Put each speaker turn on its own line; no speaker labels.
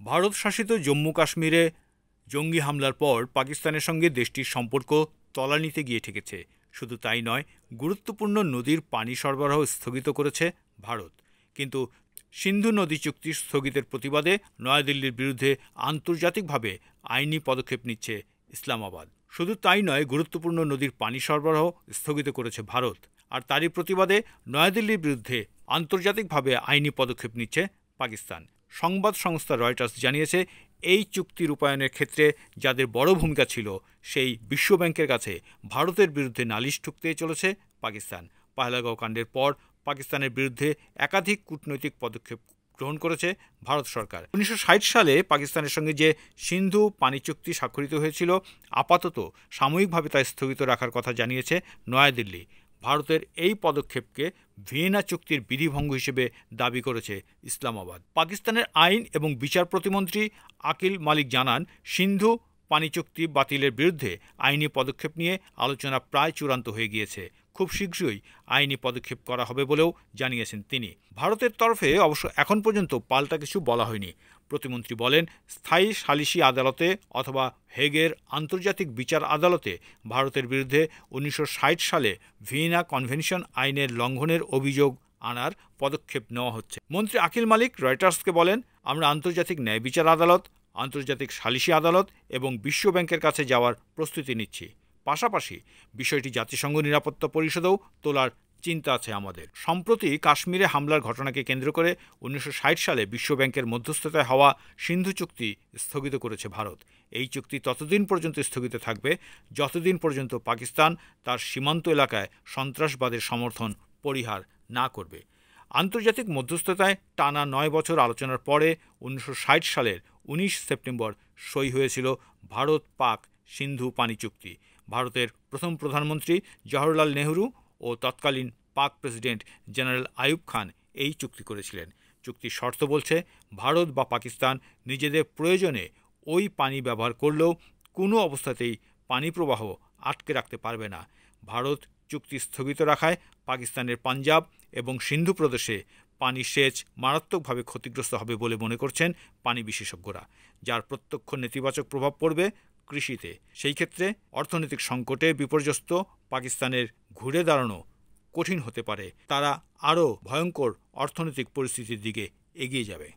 ভারত শাসিত জম্মু কাশ্মীরে জঙ্গি হামলার পর পাকিস্তানের সঙ্গে দেশটির সম্পর্ক তলানিতে গিয়ে ঠেকেছে। শুধু তাই নয়, গুরুত্বপূর্ণ নদীর পানি সরবরাহ স্থগিত করেছে ভারত। কিন্তু সিন্ধু নদী চুক্তি স্থগিতের প্রতিবাদে নয়াদিল্লির বিরুদ্ধে আন্তর্জাতিকভাবে আইনি পদক্ষেপ নিচ্ছে ইসলামাবাদ। শুধু তাই নয়, গুরুত্বপূর্ণ নদীর পানি সরবরাহ স্থগিত করেছে ভারত। আর তারই প্রতিবাদে নয়াদিল্লির বিরুদ্ধে আন্তর্জাতিকভাবে আইনি পদক্ষেপ নিচ্ছে পাকিস্তান। সংবাদ সংস্থা রয়টার্স জানিয়েছে, এই চুক্তি রূপায়ণের ক্ষেত্রে যাদের বড় ভূমিকা ছিল, সেই বিশ্বব্যাংকের কাছে ভারতের বিরুদ্ধে নালিশ ঠুকতে চলেছে পাকিস্তান। পহেলগাঁও কাণ্ডের পর পাকিস্তানের বিরুদ্ধে একাধিক কূটনৈতিক পদক্ষেপ গ্রহণ করেছে ভারত সরকার। 1960 সালে পাকিস্তানের সঙ্গে যে সিন্ধু পানি চুক্তি স্বাক্ষরিত হয়েছিল, আপাতত সাময়িকভাবে তা স্থগিত রাখার কথা জানিয়েছে নয়াদিল্লি। ভারতের এই পদক্ষেপকে ভিয়েনা চুক্তির বিধিভঙ্গ হিসেবে দাবি করেছে ইসলামাবাদ। পাকিস্তানের আইন এবং বিচার প্রতিমন্ত্রী আকিল মালিক জানান, সিন্ধু পানি চুক্তি বাতিলের বিরুদ্ধে আইনি পদক্ষেপ নিয়ে আলোচনা প্রায় চূড়ান্ত হয়ে গিয়েছে। খুব শীঘ্রই আইনি পদক্ষেপ করা হবে বলেও জানিয়েছেন তিনি। ভারতের তরফে অবশ্য এখন পর্যন্ত পাল্টা কিছু বলা হয়নি। প্রতিমন্ত্রী বলেন, স্থায়ী সালিসি আদালতে অথবা হেগের আন্তর্জাতিক বিচার আদালতে ভারতের বিরুদ্ধে 1960 সালে ভিয়েনা কনভেনশন আইনের লঙ্ঘনের অভিযোগ আনার পদক্ষেপ নেওয়া হচ্ছে। মন্ত্রী আকিল মালিক রয়টার্সকে বলেন, আমরা আন্তর্জাতিক ন্যায় বিচার আদালত, আন্তর্জাতিক সালিসি আদালত এবং বিশ্বব্যাংকের কাছে যাওয়ার প্রস্তুতি নিচ্ছি। পাশাপাশি বিষয়টি জাতিসংঘ নিরাপত্তা পরিষদেও তোলার চিন্তা আছে আমাদের। সম্প্রতি কাশ্মীরে হামলার ঘটনাকে কেন্দ্র করে 1960 সালে বিশ্বব্যাংকের মধ্যস্থতায় হওয়া সিন্ধু চুক্তি স্থগিত করেছে ভারত। এই চুক্তি ততদিন পর্যন্ত স্থগিত থাকবে যতদিন পর্যন্ত পাকিস্তান তার সীমান্ত এলাকায় সন্ত্রাসবাদের সমর্থন পরিহার না করবে। আন্তর্জাতিক মধ্যস্থতায় টানা 9 বছর আলোচনার পরে 1960 সালের 19 সেপ্টেম্বর সই হয়েছিল ভারত পাক সিন্ধু পানি চুক্তি। ভারতের প্রথম প্রধানমন্ত্রী জওহরলাল নেহরু ও তৎকালীন পাক প্রেসিডেন্ট জেনারেল আইয়ুব খান এই চুক্তি করেছিলেন। চুক্তির শর্ত বলছে, ভারত বা পাকিস্তান নিজেদের প্রয়োজনে ওই পানি ব্যবহার করলেও কোনো অবস্থাতেই পানি প্রবাহ আটকে রাখতে পারবে না। ভারত চুক্তি স্থগিত রাখায় পাকিস্তানের পাঞ্জাব এবং সিন্ধু প্রদেশে পানি সেচ মারাত্মকভাবে ক্ষতিগ্রস্ত হবে বলে মনে করছেন পানি বিশেষজ্ঞরা, যার প্রত্যক্ষ নেতিবাচক প্রভাব পড়বে কৃষিতে। সেই ক্ষেত্রে অর্থনৈতিক সংকটে বিপর্যস্ত পাকিস্তানের ঘুরে দাঁড়ানো কঠিন হতে পারে। তারা আরও ভয়ঙ্কর অর্থনৈতিক পরিস্থিতির দিকে এগিয়ে যাবে।